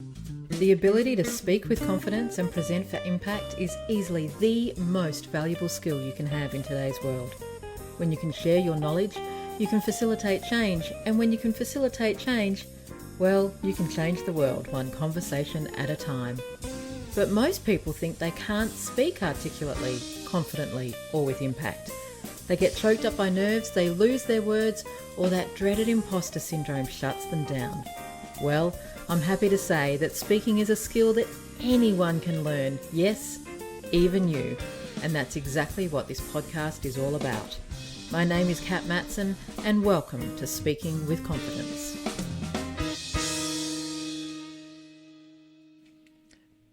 The ability to speak with confidence and present for impact is easily the most valuable skill you can have in today's world. When you can share your knowledge, you can facilitate change, and when you can facilitate change, well, you can change the world one conversation at a time. But most people think they can't speak articulately, confidently, or with impact. They get choked up by nerves, they lose their words, or that dreaded imposter syndrome shuts them down. Well, I'm happy to say that speaking is a skill that anyone can learn. Yes, even you. And that's exactly what this podcast is all about. My name is Kat Matson, and welcome to Speaking with Confidence.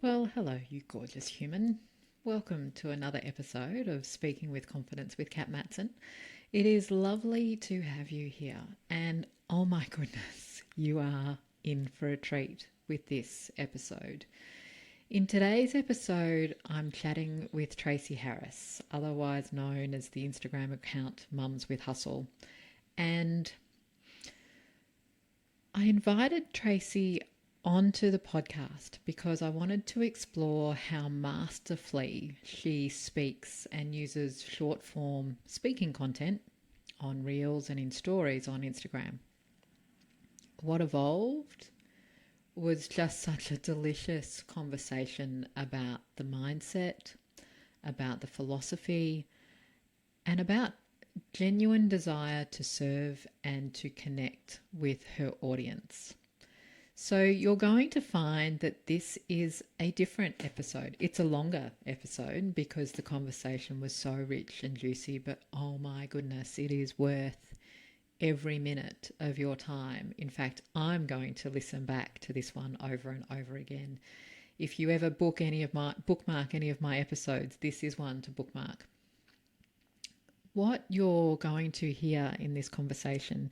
Well, hello, you gorgeous human. Welcome to another episode of Speaking with Confidence with Kat Matson. It is lovely to have you here, and oh my goodness, you are in for a treat with this episode. In today's episode, I'm chatting with Tracy Harris, otherwise known as the Instagram account Mums with Hustle. And I invited Tracy onto the podcast because I wanted to explore how masterfully she speaks and uses short form speaking content on Reels and in stories on Instagram. What evolved was just such a delicious conversation about the mindset, about the philosophy, and about genuine desire to serve and to connect with her audience. So you're going to find that this is a different episode. It's a longer episode because the conversation was so rich and juicy, but oh my goodness, it is worth every minute of your time. In fact, I'm going to listen back to this one over and over again. If you ever bookmark any of my episodes, this is one to bookmark. What you're going to hear in this conversation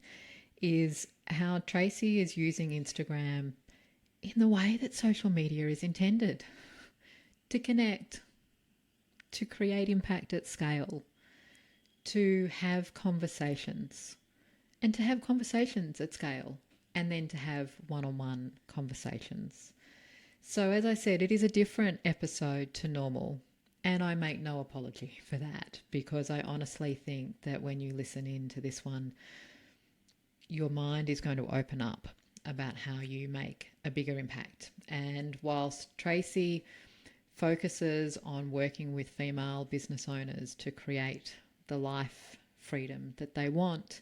is how Tracy is using Instagram in the way that social media is intended: to connect, to create impact at scale, to have conversations, and to have conversations at scale, and then to have one-on-one conversations. So as I said, it is a different episode to normal, and I make no apology for that, because I honestly think that when you listen in to this one, your mind is going to open up about how you make a bigger impact. And whilst Tracy focuses on working with female business owners to create the life freedom that they want,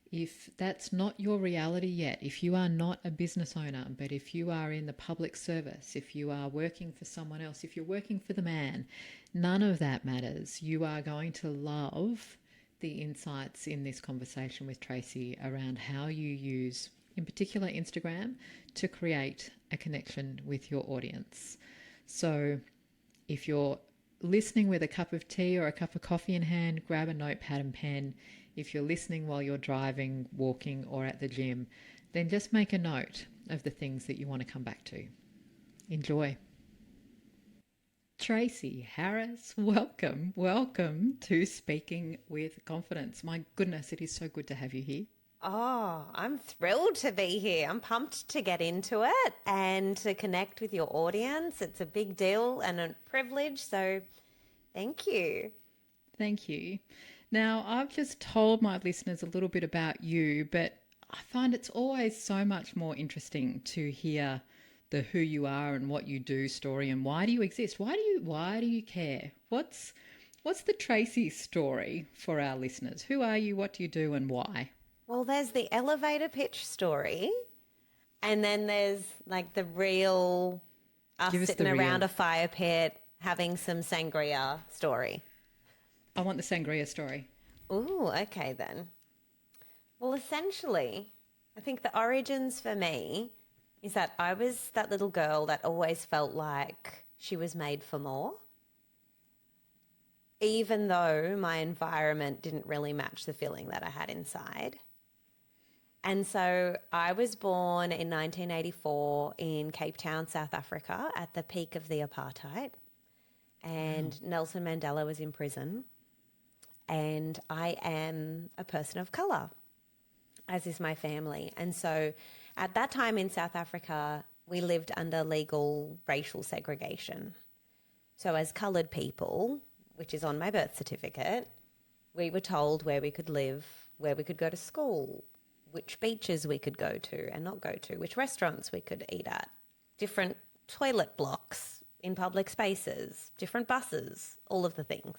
if that's not your reality yet, if you are not a business owner, but if you are in the public service, if you are working for someone else, if you're working for the man, none of that matters. You are going to love the insights in this conversation with Tracy around how you use, in particular, Instagram to create a connection with your audience. So if you're listening with a cup of tea or a cup of coffee in hand, grab a notepad and pen. If you're listening while you're driving, walking, or at the gym, then just make a note of the things that you want to come back to. Enjoy. Tracy Harris, welcome to Speaking with Confidence. My goodness, it is so good to have you here. Oh, I'm thrilled to be here. I'm pumped to get into it and to connect with your audience. It's a big deal and a privilege, so thank you. Thank you. Now, I've just told my listeners a little bit about you, but I find it's always so much more interesting to hear the who you are and what you do story and why do you exist? Why do you care? What's the Tracy story for our listeners? Who are you? What do you do, and why? Well, there's the elevator pitch story, and then there's like the real us sitting around a fire pit having some sangria story. I want the sangria story. Ooh, okay then. Well, essentially, I think the origins for me is that I was that little girl that always felt like she was made for more, even though my environment didn't really match the feeling that I had inside. And so I was born in 1984 in Cape Town, South Africa, at the peak of the apartheid. And Nelson Mandela was in prison. And I am a person of colour, as is my family. And so at that time in South Africa, we lived under legal racial segregation. So as coloured people, which is on my birth certificate, we were told where we could live, where we could go to school, which beaches we could go to and not go to, which restaurants we could eat at, different toilet blocks in public spaces, different buses, all of the things.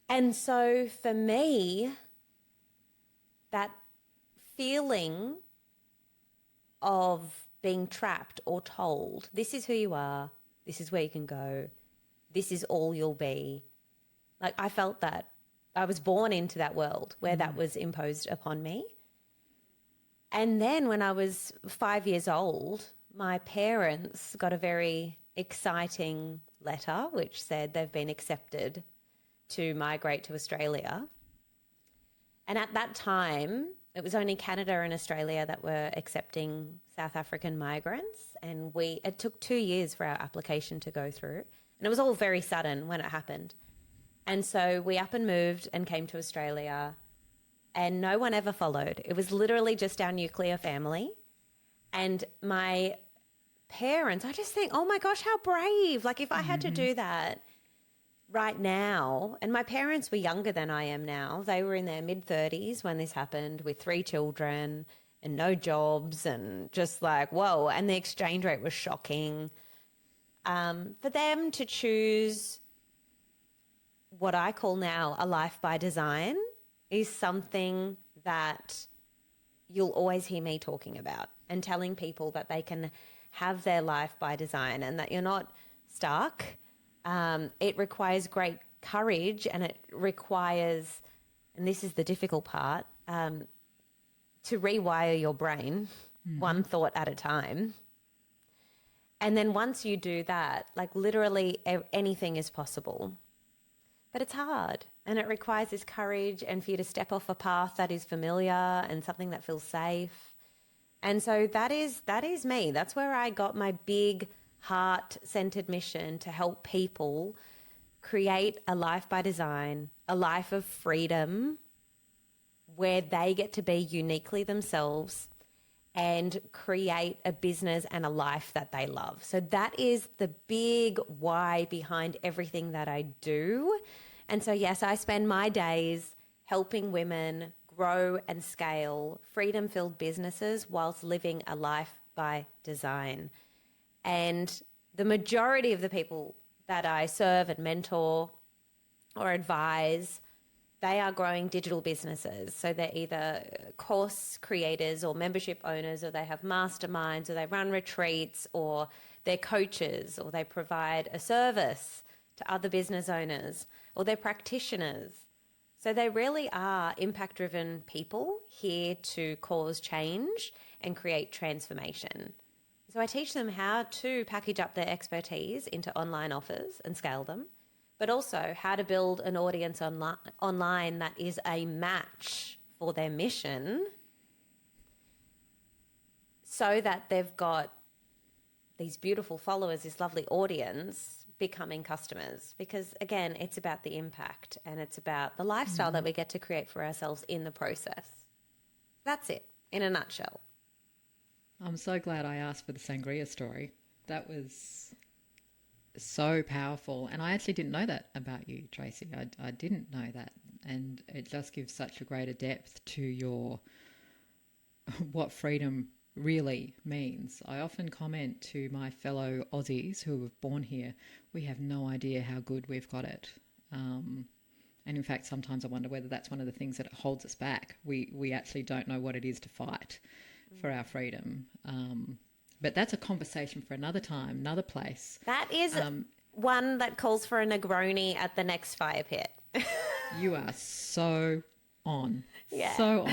And so for me, that feeling of being trapped or told, this is who you are, this is where you can go, this is all you'll be. Like, I felt that. I was born into that world where that was imposed upon me. And then when I was 5 years old, my parents got a very exciting letter which said they've been accepted to migrate to Australia. And at that time, it was only Canada and Australia that were accepting South African migrants. And it took 2 years for our application to go through. And it was all very sudden when it happened. And so we up and moved and came to Australia, and no one ever followed. It was literally just our nuclear family. And my parents, I just think, oh my gosh, how brave. Like, if I had to do that right now, and my parents were younger than I am now. They were in their mid-30s when this happened, with 3 children and no jobs, and just like, whoa. And the exchange rate was shocking. For them to choose what I call now a life by design is something that you'll always hear me talking about, and telling people that they can have their life by design and that you're not stuck. It requires great courage, and it requires, and this is the difficult part, to rewire your brain one thought at a time. And then once you do that, like, literally anything is possible. But it's hard, and it requires this courage, and for you to step off a path that is familiar and something that feels safe. And so that is me. That's where I got my big heart-centered mission, to help people create a life by design, a life of freedom where they get to be uniquely themselves and create a business and a life that they love. So that is the big why behind everything that I do. And so, yes, I spend my days helping women grow and scale freedom-filled businesses whilst living a life by design. And the majority of the people that I serve and mentor or advise, they are growing digital businesses. So they're either course creators or membership owners, or they have masterminds, or they run retreats, or they're coaches, or they provide a service to other business owners, or they're practitioners. So they really are impact-driven people here to cause change and create transformation. So I teach them how to package up their expertise into online offers and scale them, but also how to build an audience online that is a match for their mission, so that they've got these beautiful followers, this lovely audience becoming customers. Because again, it's about the impact, and it's about the lifestyle that we get to create for ourselves in the process. That's it in a nutshell. I'm so glad I asked for the sangria story. That was so powerful. And I actually didn't know that about you, Tracy. I didn't know that. And it just gives such a greater depth to your what freedom really means. I often comment to my fellow Aussies who were born here, we have no idea how good we've got it. And in fact, sometimes I wonder whether that's one of the things that holds us back. We actually don't know what it is to fight for our freedom. But that's a conversation for another time, another place. That is one that calls for a Negroni at the next fire pit. You are so on. Yeah. So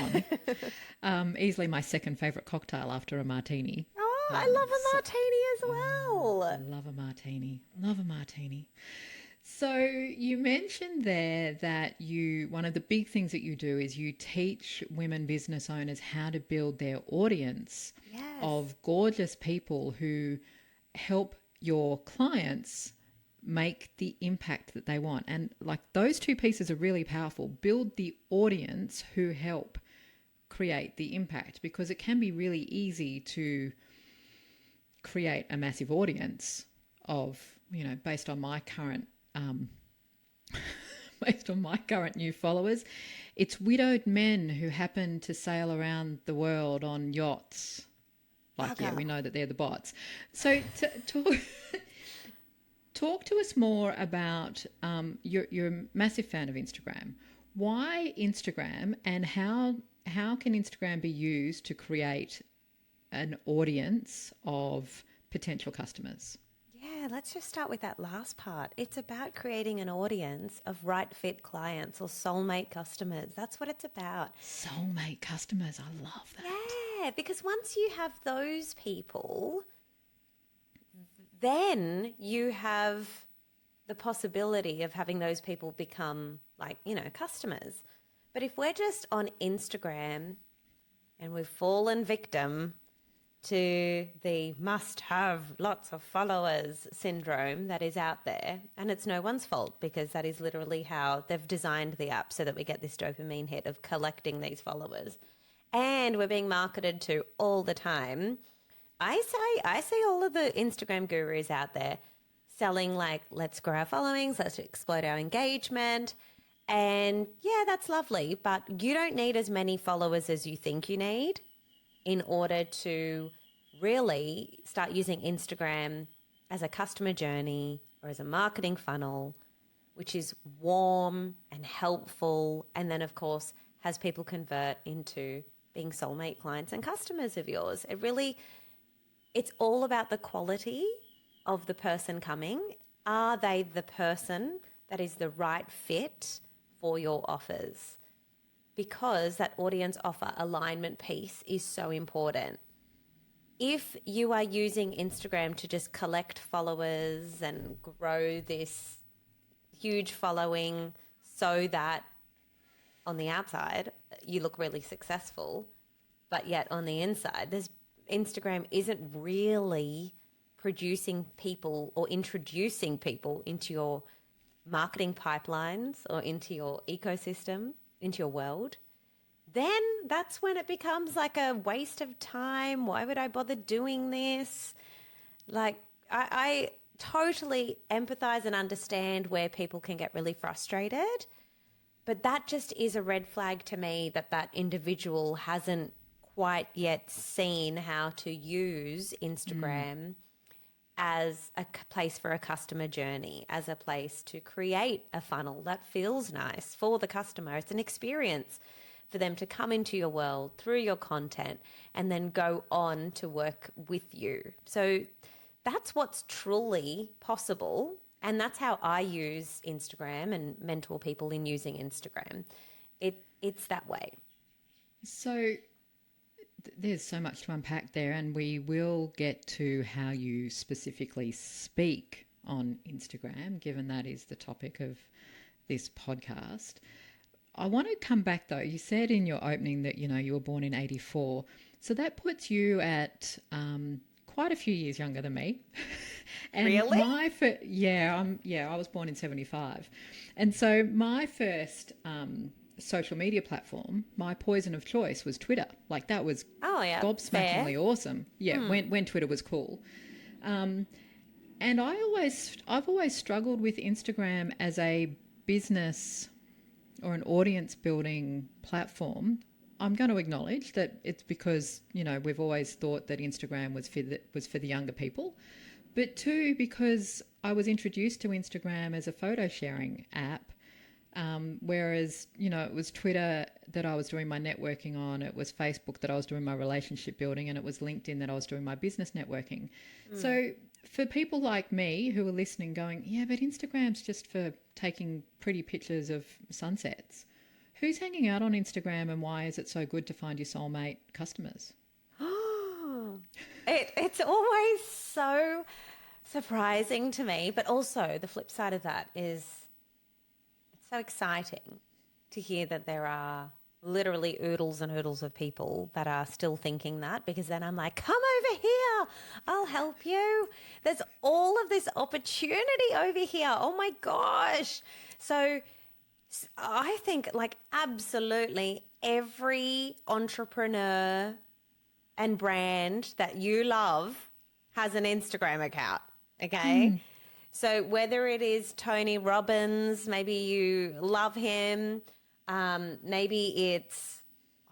on. Easily my second favourite cocktail after a martini. Oh, I love a martini as well. I love a martini. Love a martini. So you mentioned there that one of the big things that you do is you teach women business owners how to build their audience of gorgeous people who help your clients make the impact that they want. And like, those two pieces are really powerful. Build the audience who help create the impact, because it can be really easy to create a massive audience of, based on my current based on my current new followers, it's widowed men who happen to sail around the world on yachts. Like, yeah, we know that they're the bots. So talk to us more about, you're a massive fan of Instagram. Why Instagram, and how can Instagram be used to create an audience of potential customers? Yeah, let's just start with that last part. It's about creating an audience of right fit clients or soulmate customers. That's what it's about. Soulmate customers. I love that. Yeah, because once you have those people, then you have the possibility of having those people become customers. But if we're just on Instagram and we've fallen victim to the must have lots of followers syndrome that is out there, and it's no one's fault because that is literally how they've designed the app, so that we get this dopamine hit of collecting these followers, and we're being marketed to all the time. I see all of the Instagram gurus out there selling let's grow our followings, let's explode our engagement. And yeah, that's lovely, but you don't need as many followers as you think you need in order to really start using Instagram as a customer journey or as a marketing funnel, which is warm and helpful. And then, of course, has people convert into being soulmate clients and customers of yours. It's all about the quality of the person coming. Are they the person that is the right fit for your offers? Because that audience offer alignment piece is so important. If you are using Instagram to just collect followers and grow this huge following so that on the outside you look really successful, but yet on the inside, Instagram isn't really producing people or introducing people into your marketing pipelines or into your ecosystem, into your world, then that's when it becomes like a waste of time. Why would I bother doing this? I totally empathize and understand where people can get really frustrated, but that just is a red flag to me that individual hasn't quite yet seen how to use Instagram as a place for a customer journey, as a place to create a funnel that feels nice for the customer. It's an experience for them to come into your world through your content and then go on to work with you. So that's what's truly possible. And that's how I use Instagram and mentor people in using Instagram. It's that way. So there's so much to unpack there, and we will get to how you specifically speak on Instagram, given that is the topic of this podcast. I want to come back though. You said in your opening that, you were born in 84. So that puts you at quite a few years younger than me. And really? I was born in 75. And so my first social media platform, my poison of choice was Twitter. Like that was gobsmackingly awesome. Yeah, when Twitter was cool. And I've always struggled with Instagram as a business or an audience building platform. I'm going to acknowledge that it's because, we've always thought that Instagram was for the younger people. But two, because I was introduced to Instagram as a photo sharing app, whereas, it was Twitter that I was doing my networking on, it was Facebook that I was doing my relationship building, and it was LinkedIn that I was doing my business networking. So for people like me who are listening going, yeah, but Instagram's just for taking pretty pictures of sunsets. Who's hanging out on Instagram, and why is it so good to find your soulmate customers? It's always so surprising to me, but also the flip side of that is it's so exciting to hear that there are literally oodles and oodles of people that are still thinking that, because then I'm like, come over here, I'll help you. There's all of this opportunity over here. Oh my gosh. So I think absolutely every entrepreneur and brand that you love has an Instagram account, okay? So whether it is Tony Robbins, maybe you love him, maybe it's,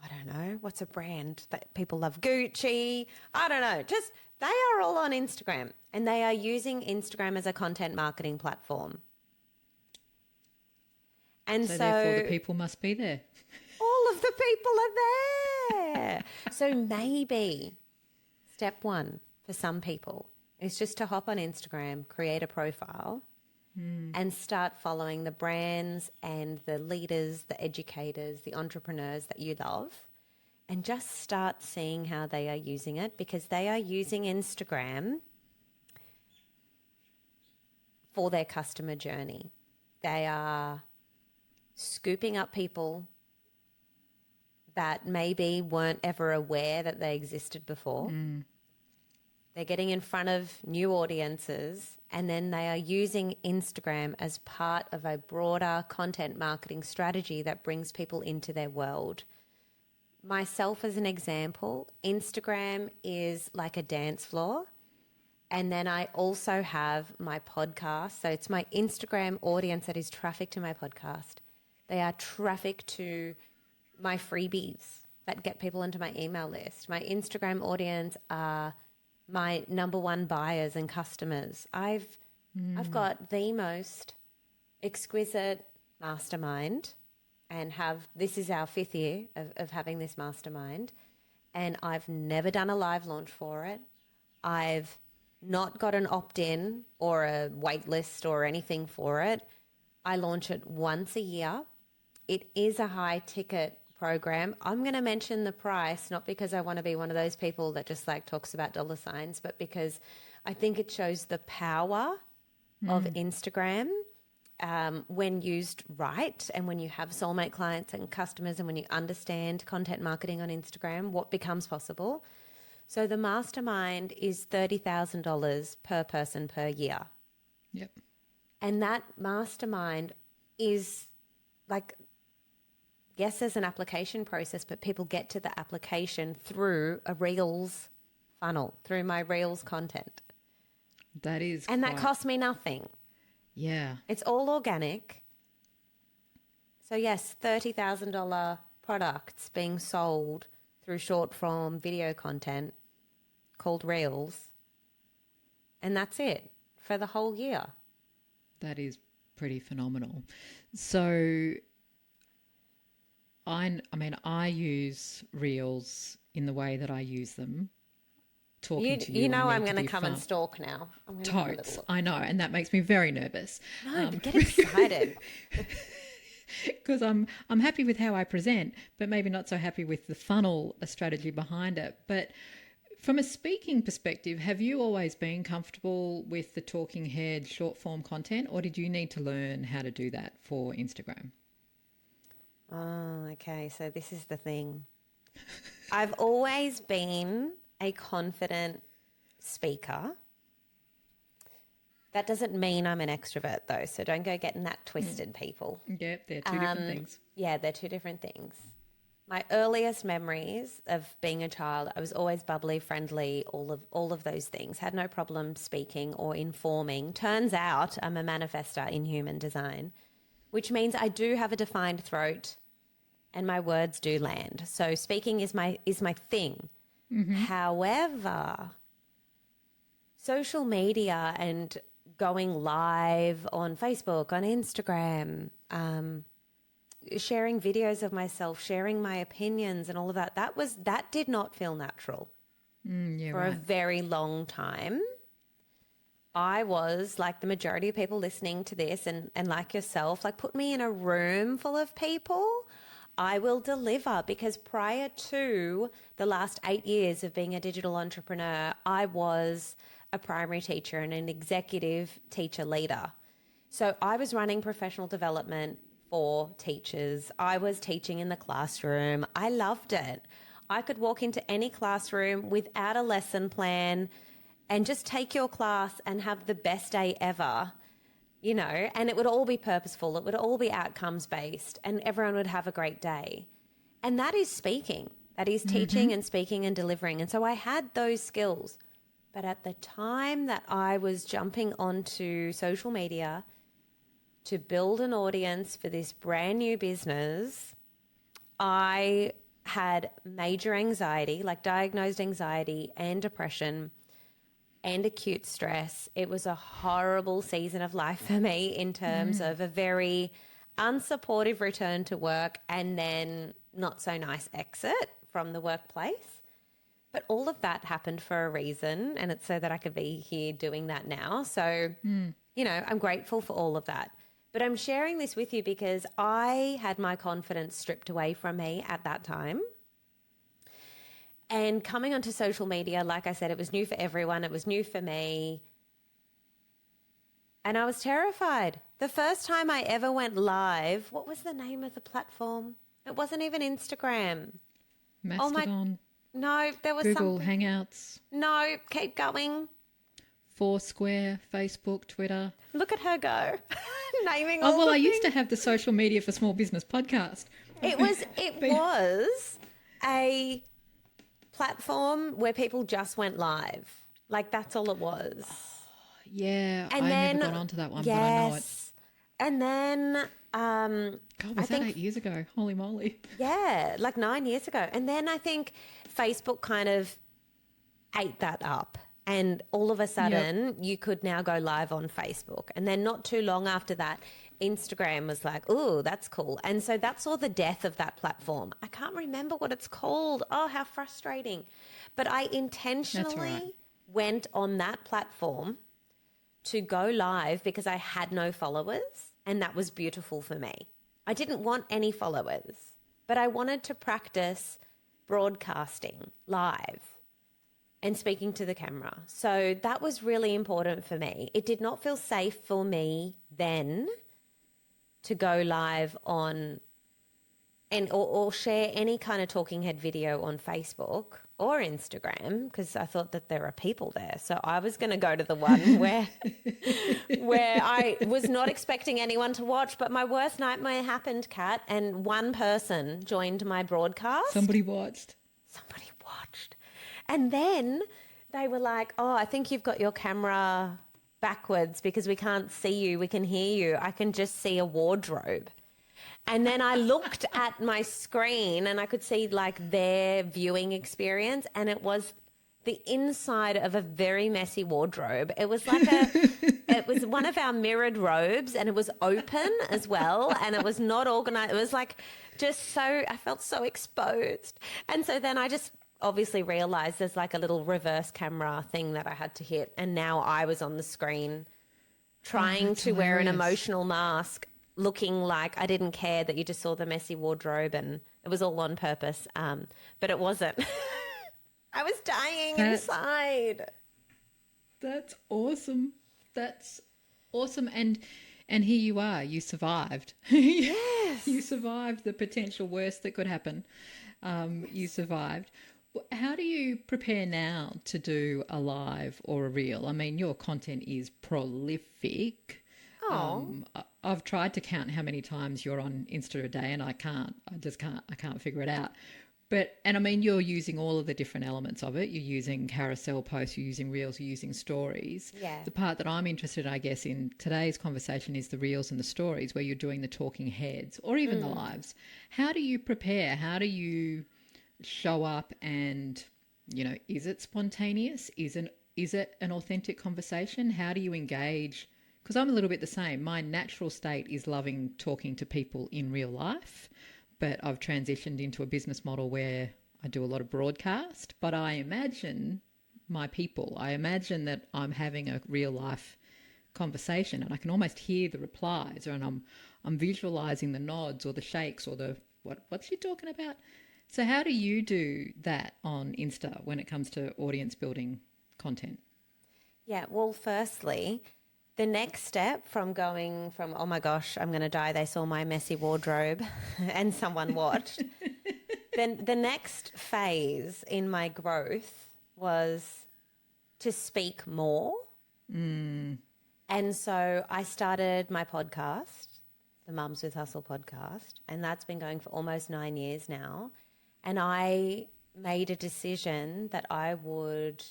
I don't know, what's a brand that people love? Gucci. I don't know. Just they are all on Instagram and they are using Instagram as a content marketing platform. And So therefore the people must be there. all of the people are there. So maybe step one for some people is just to hop on Instagram, create a profile, and start following the brands and the leaders, the educators, the entrepreneurs that you love, and just start seeing how they are using it, because they are using Instagram for their customer journey. They are scooping up people that maybe weren't ever aware that they existed before. They're getting in front of new audiences, and then they are using Instagram as part of a broader content marketing strategy that brings people into their world. Myself as an example, Instagram is like a dance floor. And then I also have my podcast. So it's my Instagram audience that is traffic to my podcast. They are traffic to my freebies that get people into my email list. My Instagram audience are my number one buyers and customers. I've got the most exquisite mastermind, and this is our 5th year of having this mastermind, and I've never done a live launch for it. I've not got an opt-in or a wait list or anything for it. I launch it once a year. It is a high ticket program. I'm going to mention the price, not because I want to be one of those people that just like talks about dollar signs, but because I think it shows the power of Instagram when used right, and when you have soulmate clients and customers, and when you understand content marketing on Instagram, what becomes possible. So the mastermind is $30,000 per person per year. Yep. And that mastermind is like, yes, there's an application process, but people get to the application through a Reels funnel, through my Reels content. That is And that costs me nothing. Yeah. It's all organic. So yes, $30,000 products being sold through short form video content called Reels. And that's it for the whole year. That is pretty phenomenal. So I use Reels in the way that I use them. Talking to you, you know, I I'm need going to be come fun. and stalk now. I'm going to have a little Totes. look. I know, and that makes me very nervous. No, but get excited. Because I'm happy with how I present, but maybe not so happy with the funnel strategy behind it. But from a speaking perspective, have you always been comfortable with the talking head short form content, or did you need to learn how to do that for Instagram? Oh, okay. So this is the thing. I've always been a confident speaker. That doesn't mean I'm an extrovert, though. So don't go getting that twisted, people. Yep, they're two different things. Yeah, they're two different things. My earliest memories of being a child, I was always bubbly, friendly, all of those things. Had no problem speaking or informing. Turns out I'm a manifestor in human design, which means I do have a defined throat and my words do land. So speaking is my thing. However, social media and going live on Facebook, on Instagram, sharing videos of myself, sharing my opinions and all of that, that did not feel natural for a very long time. I was like the majority of people listening to this and like yourself, like put me in a room full of people, I will deliver, because prior to the last 8 years of being a digital entrepreneur, I was a primary teacher and an executive teacher leader. So I was running professional development for teachers. I was teaching in the classroom. I loved it. I could walk into any classroom without a lesson plan and just take your class and have the best day ever, you know, and it would all be purposeful. It would all be outcomes based and everyone would have a great day. And that is speaking. That is teaching and speaking and delivering. And so I had those skills. But at the time that I was jumping onto social media to build an audience for this brand new business, I had major anxiety, like diagnosed anxiety and depression and acute stress. It was a horrible season of life for me in terms of a very unsupportive return to work and then not so nice exit from the workplace. But all of that happened for a reason, and it's so that I could be here doing that now. So, I'm grateful for all of that. But I'm sharing this with you because I had my confidence stripped away from me at that time. And coming onto social media, like I said, it was new for everyone. It was new for me. And I was terrified. The first time I ever went live, what was the name of the platform? It wasn't even Instagram. Mastodon. No, there was Google something. Hangouts. No, keep going. Foursquare, Facebook, Twitter. Look at her go. Naming all Oh, well, the I used to things. have the Social Media for Small Business podcast. It was a platform where people just went live. Like, that's all it was. Yeah, And I then, never got onto that one, but I know it. And then, God, I was that think, 8 years ago? Holy moly. yeah, like 9 years ago. And then I think Facebook kind of ate that up. And all of a sudden, you could now go live on Facebook. And then not too long after that, Instagram was like, ooh, that's cool. And so that saw the death of that platform. I can't remember what it's called. Oh, how frustrating. But I intentionally went on that platform to go live because I had no followers, and that was beautiful for me. I didn't want any followers, but I wanted to practice broadcasting live and speaking to the camera. So that was really important for me. It did not feel safe for me then to go live on or share any kind of talking head video on Facebook or Instagram because I thought that there are people there. So I was going to go to the one where I was not expecting anyone to watch, but my worst nightmare happened, Kat, and one person joined my broadcast. Somebody watched. And then they were like, oh, I think you've got your camera backwards because we can't see you. We can hear you. I can just see a wardrobe. And then I looked at my screen and I could see like their viewing experience, and it was the inside of a very messy wardrobe. It was like it was one of our mirrored robes, and it was open as well, and it was not organized. It was like I felt so exposed. And so then I just obviously realized there's like a little reverse camera thing that I had to hit. And now I was on the screen trying to wear an emotional mask, looking like I didn't care that you just saw the messy wardrobe, and it was all on purpose. But it wasn't. I was dying inside. That's awesome. That's awesome. And here you are. You survived. Yes. You survived the potential worst that could happen. You survived. How do you prepare now to do a live or a reel? I mean, your content is prolific. I've tried to count how many times you're on Insta a day, and I can't. I can't figure it out. And I mean, you're using all of the different elements of it. You're using carousel posts, you're using reels, you're using stories. Yeah. The part that I'm interested, I guess, in today's conversation is the reels and the stories where you're doing the talking heads or even the lives. How do you prepare? How do you show up and, is it spontaneous? Is it an authentic conversation? How do you engage? Because I'm a little bit the same. My natural state is loving talking to people in real life, but I've transitioned into a business model where I do a lot of broadcast, but I imagine that I'm having a real life conversation, and I can almost hear the replies, and I'm visualizing the nods or the shakes or the what's she talking about? So how do you do that on Insta when it comes to audience building content? Yeah, well, firstly, the next step from going from, oh my gosh, I'm going to die, they saw my messy wardrobe and someone watched, then the next phase in my growth was to speak more. And so I started my podcast, the Mums with Hustle podcast, and that's been going for almost 9 years now. And I made a decision that I would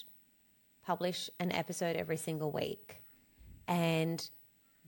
publish an episode every single week. And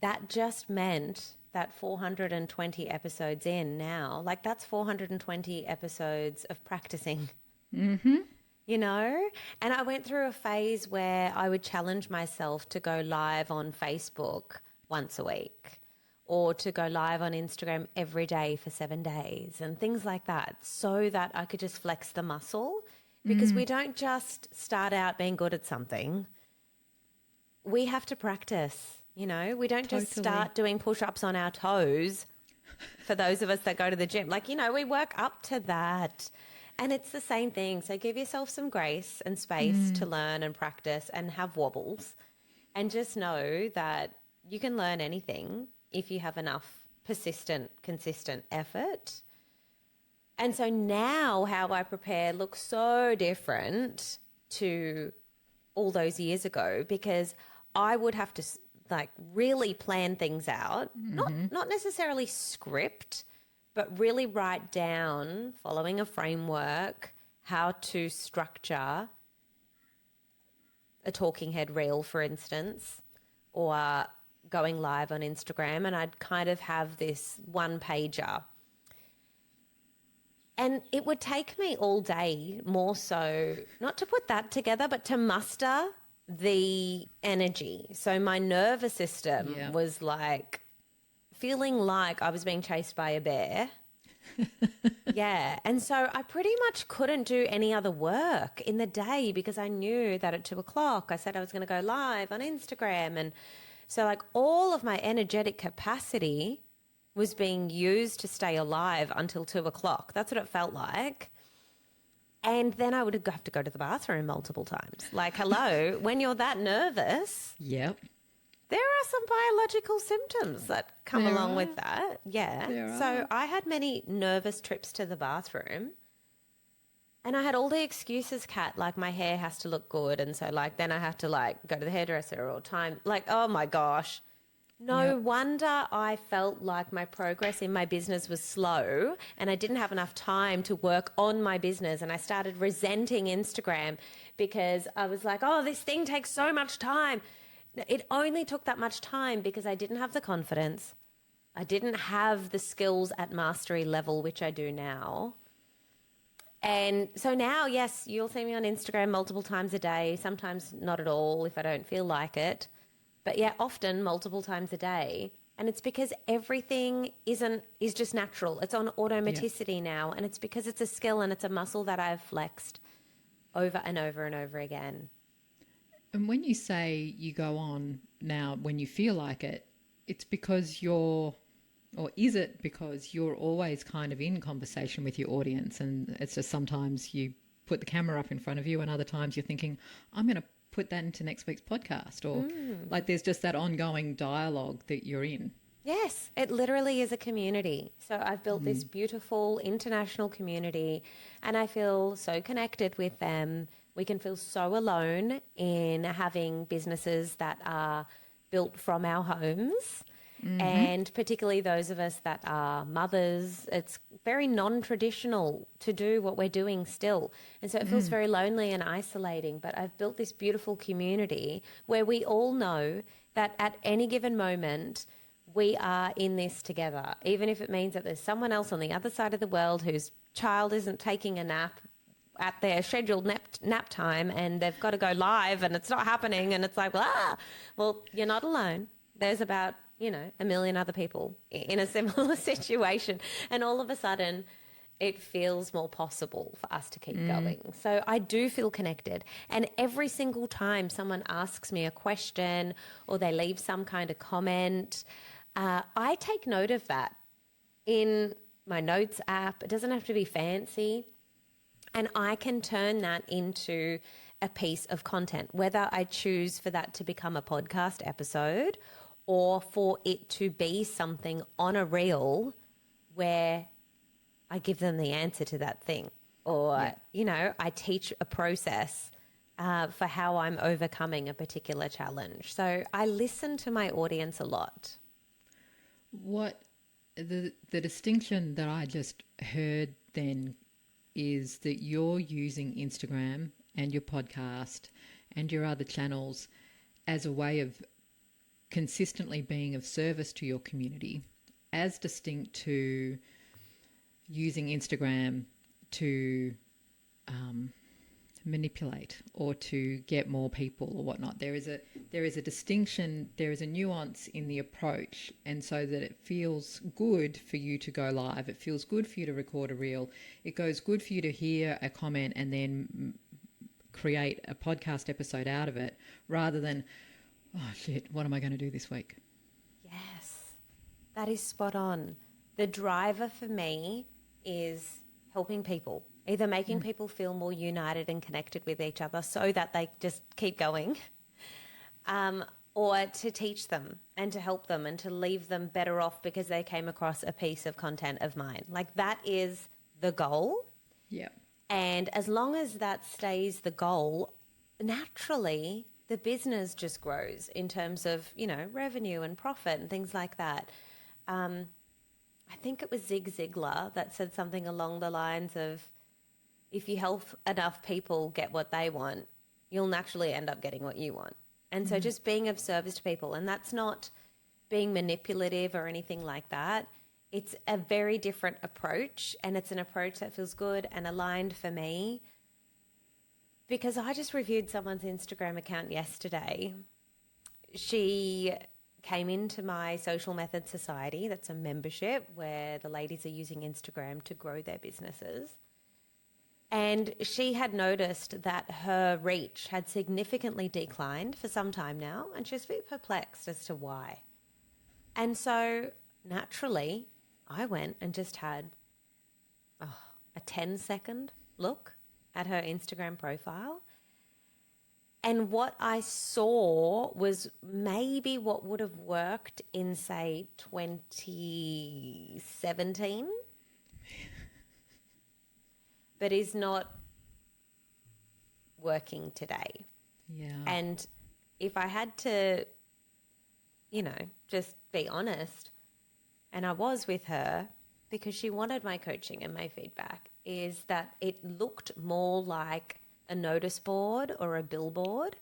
that just meant that 420 episodes in now, like that's 420 episodes of practicing. You know? And I went through a phase where I would challenge myself to go live on Facebook once a week or to go live on Instagram every day for 7 days and things like that so that I could just flex the muscle because we don't just start out being good at something. We have to practice, you know? We don't just start doing push-ups on our toes for those of us that go to the gym. Like, you know, we work up to that. And it's the same thing. So give yourself some grace and space to learn and practice and have wobbles. And just know that you can learn anything if you have enough persistent, consistent effort. And so now how I prepare looks so different to all those years ago because I would have to like really plan things out, not necessarily script, but really write down, following a framework, how to structure a talking head reel, for instance, or going live on Instagram. And I'd kind of have this one pager. And it would take me all day more so, not to put that together, but to muster the energy. So my nervous system was like, feeling like I was being chased by a bear. Yeah. And so I pretty much couldn't do any other work in the day because I knew that at 2:00 I said I was going to go live on Instagram. And so like all of my energetic capacity was being used to stay alive until 2:00. That's what it felt like. And then I would have to go to the bathroom multiple times. Like, hello, when you're that nervous. Yep. There are some biological symptoms that come along with that. Yeah. So I had many nervous trips to the bathroom and I had all the excuses, Kat, like my hair has to look good. And so like, then I have to like go to the hairdresser or time. Like, oh my gosh. No wonder I felt like my progress in my business was slow and I didn't have enough time to work on my business. And I started resenting Instagram because I was like, oh, this thing takes so much time. It only took that much time because I didn't have the confidence. I didn't have the skills at mastery level, which I do now. And so now, yes, you'll see me on Instagram multiple times a day, sometimes not at all if I don't feel like it. But yeah, often multiple times a day. And it's because everything is just natural. It's on automaticity now. And it's because it's a skill and it's a muscle that I've flexed over and over and over again. And when you say you go on now when you feel like it, it's because or is it because you're always kind of in conversation with your audience and it's just sometimes you put the camera up in front of you and other times you're thinking, I'm going to put that into next week's podcast or like there's just that ongoing dialogue that you're in. Yes, it literally is a community. So I've built this beautiful international community and I feel so connected with them. We can feel so alone in having businesses that are built from our homes. And particularly those of us that are mothers, it's very non-traditional to do what we're doing still. And so it feels very lonely and isolating. But I've built this beautiful community where we all know that at any given moment, we are in this together, even if it means that there's someone else on the other side of the world whose child isn't taking a nap at their scheduled nap time and they've got to go live and it's not happening. And it's like, well, you're not alone. There's about, a million other people in a similar situation. And all of a sudden it feels more possible for us to keep going. So I do feel connected. And every single time someone asks me a question or they leave some kind of comment, I take note of that in my notes app. It doesn't have to be fancy. And I can turn that into a piece of content, whether I choose for that to become a podcast episode or for it to be something on a reel where I give them the answer to that thing or, I teach a process for how I'm overcoming a particular challenge. So I listen to my audience a lot. What the distinction that I just heard then is that you're using Instagram and your podcast and your other channels as a way of consistently being of service to your community, as distinct to using Instagram to manipulate or to get more people or whatnot. There is a distinction, there is a nuance in the approach, and so that it feels good for you to go live. It feels good for you to record a reel. It goes good for you to hear a comment and then create a podcast episode out of it, rather than, oh shit, what am I going to do this week? Yes, that is spot on. The driver for me is helping people, either making people feel more united and connected with each other so that they just keep going, or to teach them and to help them and to leave them better off because they came across a piece of content of mine. Like, that is the goal. Yeah. And as long as that stays the goal, naturally the business just grows in terms of, you know, revenue and profit and things like that. I think it was Zig Ziglar that said something along the lines of, if you help enough people get what they want, you'll naturally end up getting what you want. And so just being of service to people, and that's not being manipulative or anything like that. It's a very different approach, and it's an approach that feels good and aligned for me. Because I just reviewed someone's Instagram account yesterday. She came into my Social Method Society. That's a membership where the ladies are using Instagram to grow their businesses. And she had noticed that her reach had significantly declined for some time now, and she was a bit perplexed as to why. And so naturally, I went and just had a 10-second look at her Instagram profile. And what I saw was maybe what would have worked in, say, 2017, but is not working today. Yeah. And if I had to, you know, just be honest, and I was with her because she wanted my coaching and my feedback, is that it looked more like a notice board or a billboard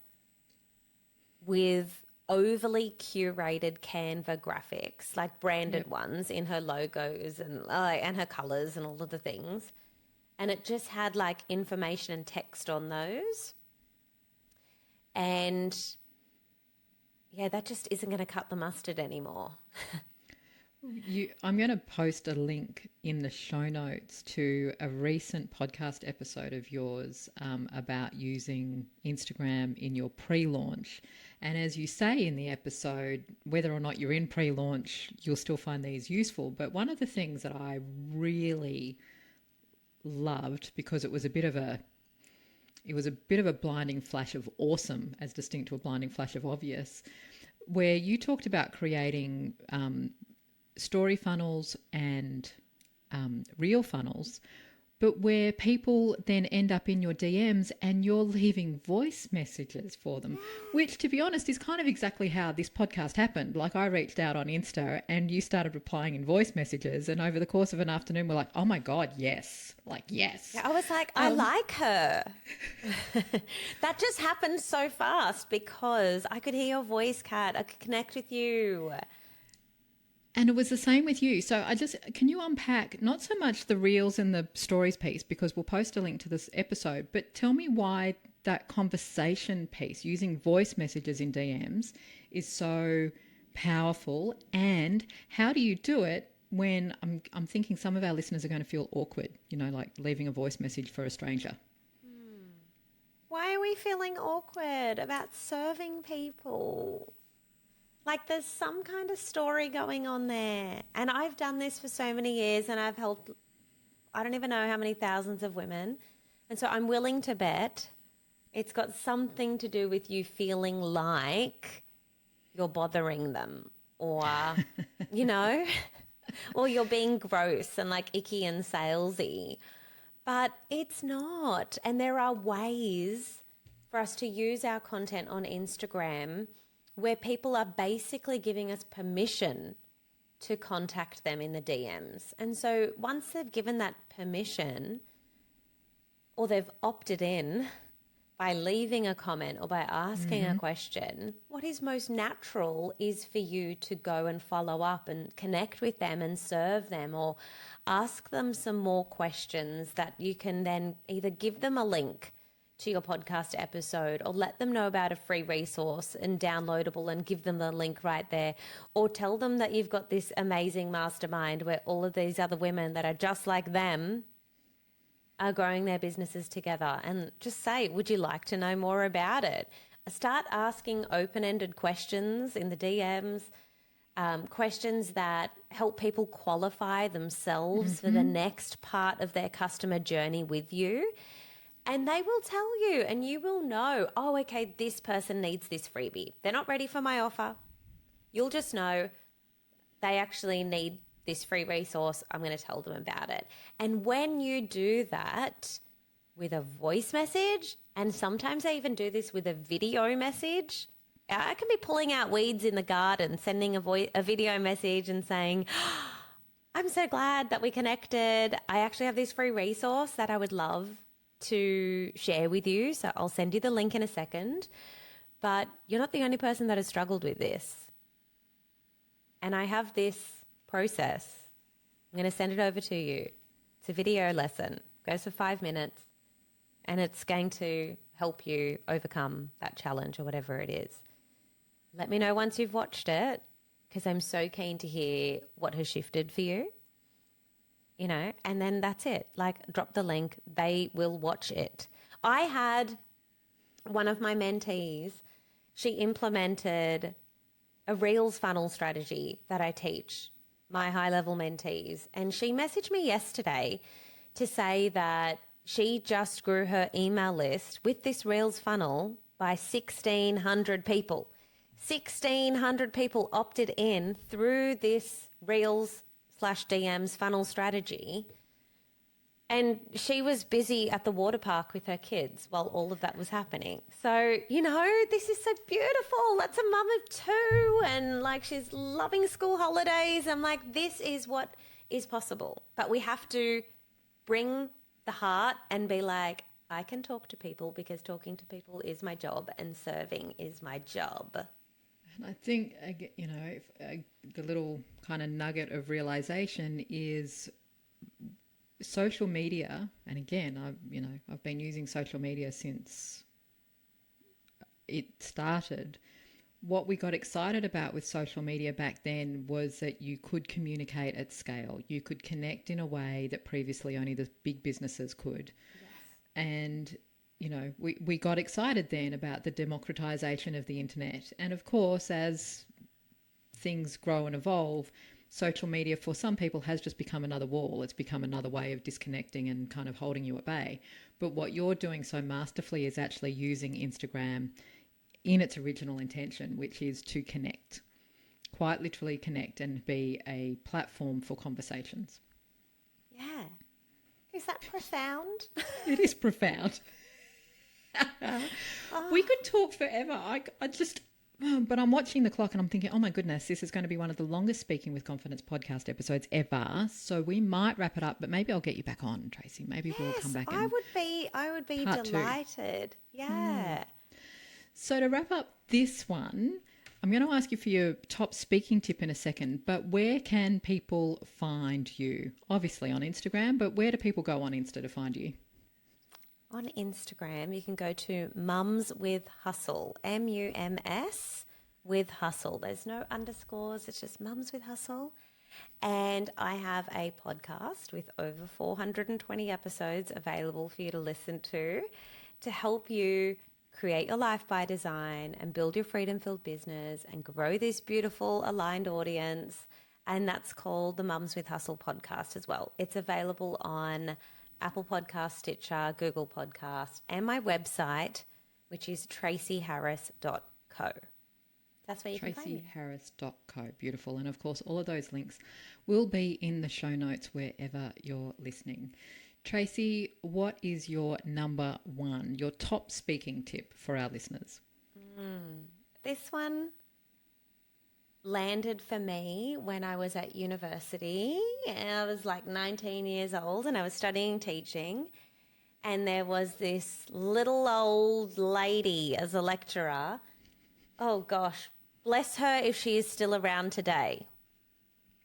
with overly curated Canva graphics, like branded ones in her logos and her colors and all of the things. And it just had like information and text on those. And yeah, that just isn't going to cut the mustard anymore. I'm going to post a link in the show notes to a recent podcast episode of yours about using Instagram in your pre-launch. And as you say in the episode, whether or not you're in pre-launch, you'll still find these useful. But one of the things that I really loved, because it was a bit of a blinding flash of awesome as distinct to a blinding flash of obvious, where you talked about creating story funnels and reel funnels, but where people then end up in your DMs and you're leaving voice messages for them, which, to be honest, is kind of exactly how this podcast happened. Like, I reached out on Insta and you started replying in voice messages, and over the course of an afternoon, we're like, oh my God, yes. Like, yes. I was like, I like her. That just happened so fast because I could hear your voice, Kat. I could connect with you. And it was the same with you. So can you unpack not so much the reels and the stories piece, because we'll post a link to this episode, but tell me why that conversation piece, using voice messages in DMs, is so powerful, and how do you do it when I'm thinking some of our listeners are going to feel awkward, you know, like leaving a voice message for a stranger. Why are we feeling awkward about serving people? Like, there's some kind of story going on there. And I've done this for so many years, and I've helped, I don't even know how many thousands of women. And so I'm willing to bet it's got something to do with you feeling like you're bothering them, or, you know, or you're being gross and like icky and salesy. But it's not. And there are ways for us to use our content on Instagram where people are basically giving us permission to contact them in the DMs. And so once they've given that permission, or they've opted in by leaving a comment or by asking a question, what is most natural is for you to go and follow up and connect with them and serve them, or ask them some more questions that you can then either give them a link to your podcast episode or let them know about a free resource and downloadable and give them the link right there, or tell them that you've got this amazing mastermind where all of these other women that are just like them are growing their businesses together, and just say, would you like to know more about it? Start asking open-ended questions in the DMs, questions that help people qualify themselves for the next part of their customer journey with you. And they will tell you, and you will know, oh, okay, this person needs this freebie. They're not ready for my offer. You'll just know they actually need this free resource. I'm going to tell them about it. And when you do that with a voice message, and sometimes I even do this with a video message, I can be pulling out weeds in the garden, sending a video message and saying, I'm so glad that we connected. I actually have this free resource that I would love to share with you. So I'll send you the link in a second. But you're not the only person that has struggled with this. And I have this process. I'm going to send it over to you. It's a video lesson. It goes for 5 minutes. And it's going to help you overcome that challenge or whatever it is. Let me know once you've watched it, because I'm so keen to hear what has shifted for you. You know, and then that's it. Like, drop the link. They will watch it. I had one of my mentees, she implemented a Reels funnel strategy that I teach my high-level mentees. And she messaged me yesterday to say that she just grew her email list with this Reels funnel by 1,600 people. 1,600 people opted in through this Reels/DMs funnel strategy. And she was busy at the water park with her kids while all of that was happening. So, you know, this is so beautiful. That's a mum of 2 and like she's loving school holidays. I'm like, this is what is possible. But we have to bring the heart and be like, I can talk to people because talking to people is my job and serving is my job. And I think, you know, the little kind of nugget of realization is social media. And again, I've been using social media since it started. What we got excited about with social media back then was that you could communicate at scale. You could connect in a way that previously only the big businesses could. Yes. And you know, we got excited then about the democratization of the internet. And of course, as things grow and evolve, social media for some people has just become another wall. It's become another way of disconnecting and kind of holding you at bay. But what you're doing so masterfully is actually using Instagram in its original intention, which is to connect, quite literally connect and be a platform for conversations. Yeah. Is that profound? It is profound. We could talk forever. I just, but I'm watching the clock and I'm thinking, oh my goodness, this is going to be one of the longest Speaking with Confidence podcast episodes ever. So we might wrap it up, but maybe I'll get you back on, Tracy. Maybe we'll come back. I would be delighted. 2. Yeah. So to wrap up this one, I'm going to ask you for your top speaking tip in a second, but where can people find you? Obviously on Instagram, but where do people go on Insta to find you? On Instagram, you can go to Mums with Hustle, MUMS with Hustle. There's no underscores, it's just Mums with Hustle. And I have a podcast with over 420 episodes available for you to listen to help you create your life by design and build your freedom-filled business and grow this beautiful aligned audience. And that's called the Mums with Hustle podcast as well. It's available on Apple Podcast, Stitcher, Google Podcast, and my website, which is tracyharris.co. That's where you can find me. tracyharris.co. Beautiful. And of course, all of those links will be in the show notes wherever you're listening. Tracy, what is your number 1, your top speaking tip for our listeners? This one landed for me when I was at university. I was like 19 years old and I was studying teaching. and there was this little old lady as a lecturer. Oh gosh, bless her if she is still around today.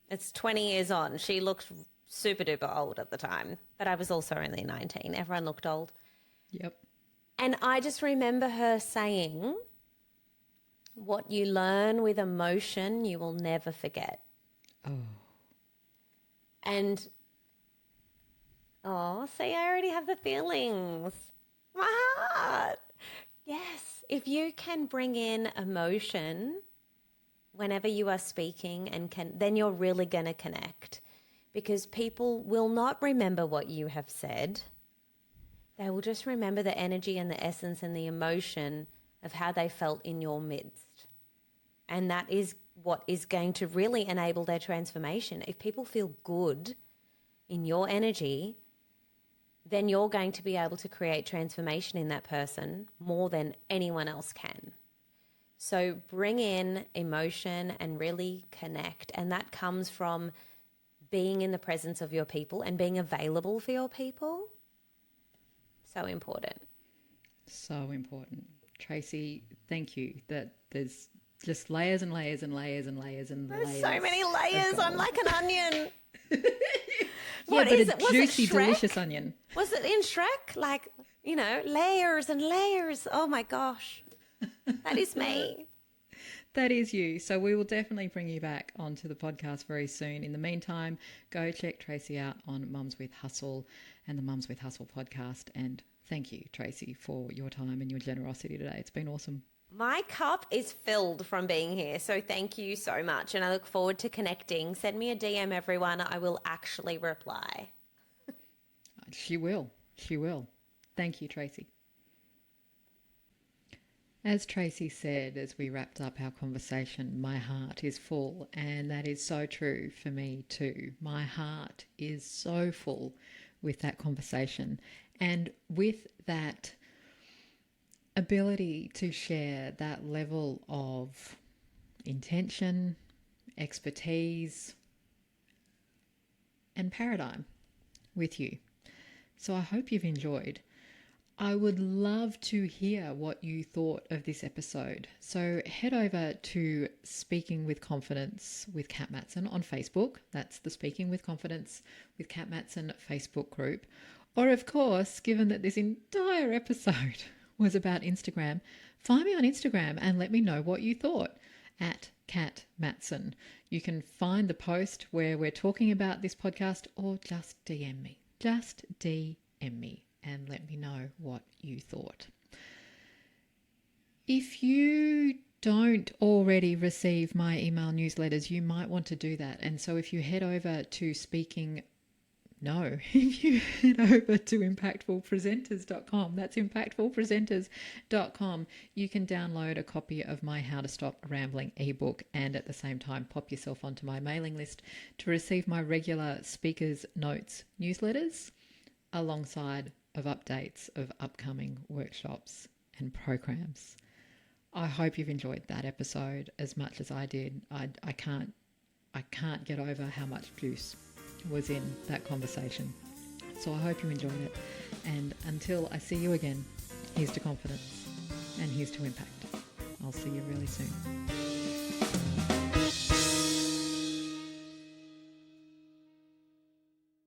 It's 20 years on. She looked super duper old at the time, but I was also only 19. Everyone looked old. Yep. And I just remember her saying, what you learn with emotion, you will never forget. Oh. And, oh, see, I already have the feelings. My heart. Yes. If you can bring in emotion whenever you are speaking then you're really going to connect, because people will not remember what you have said. They will just remember the energy and the essence and the emotion of how they felt in your midst. And that is what is going to really enable their transformation. If people feel good in your energy, then you're going to be able to create transformation in that person more than anyone else can. So bring in emotion and really connect. And that comes from being in the presence of your people and being available for your people. So important. So important. Tracy, thank you. That there's just layers and layers and layers and layers and layers. There's so many layers. I'm like an onion. What is it? Was juicy, delicious onion. Was it in Shrek? Like, layers and layers. Oh my gosh. That is me. That is you. So we will definitely bring you back onto the podcast very soon. In the meantime, go check Tracy out on Mums with Hustle and the Mums with Hustle podcast. And thank you, Tracy, for your time and your generosity today. It's been awesome. My cup is filled from being here. So thank you so much. And I look forward to connecting. Send me a DM, everyone. I will actually reply. She will. She will. Thank you, Tracy. As Tracy said, as we wrapped up our conversation, my heart is full, and that is so true for me too. My heart is so full with that conversation and with that ability to share that level of intention, expertise, and paradigm with you. So I hope you've enjoyed. I would love to hear what you thought of this episode. So head over to Speaking with Confidence with Kat Matson on Facebook. That's the Speaking with Confidence with Kat Matson Facebook group. Or of course, given that this entire episode was about Instagram, find me on Instagram and let me know what you thought at Kat Matson. You can find the post where we're talking about this podcast, or just DM me. Just DM me and let me know what you thought. If you don't already receive my email newsletters, you might want to do that. And so if you head over to if you head over to impactfulpresenters.com, that's impactfulpresenters.com, you can download a copy of my How to Stop Rambling ebook and at the same time pop yourself onto my mailing list to receive my regular speakers notes newsletters alongside of updates of upcoming workshops and programs. I hope you've enjoyed that episode as much as I did. I can't get over how much juice was in that conversation. So I hope you enjoyed it. And until I see you again, here's to confidence and here's to impact. I'll see you really soon.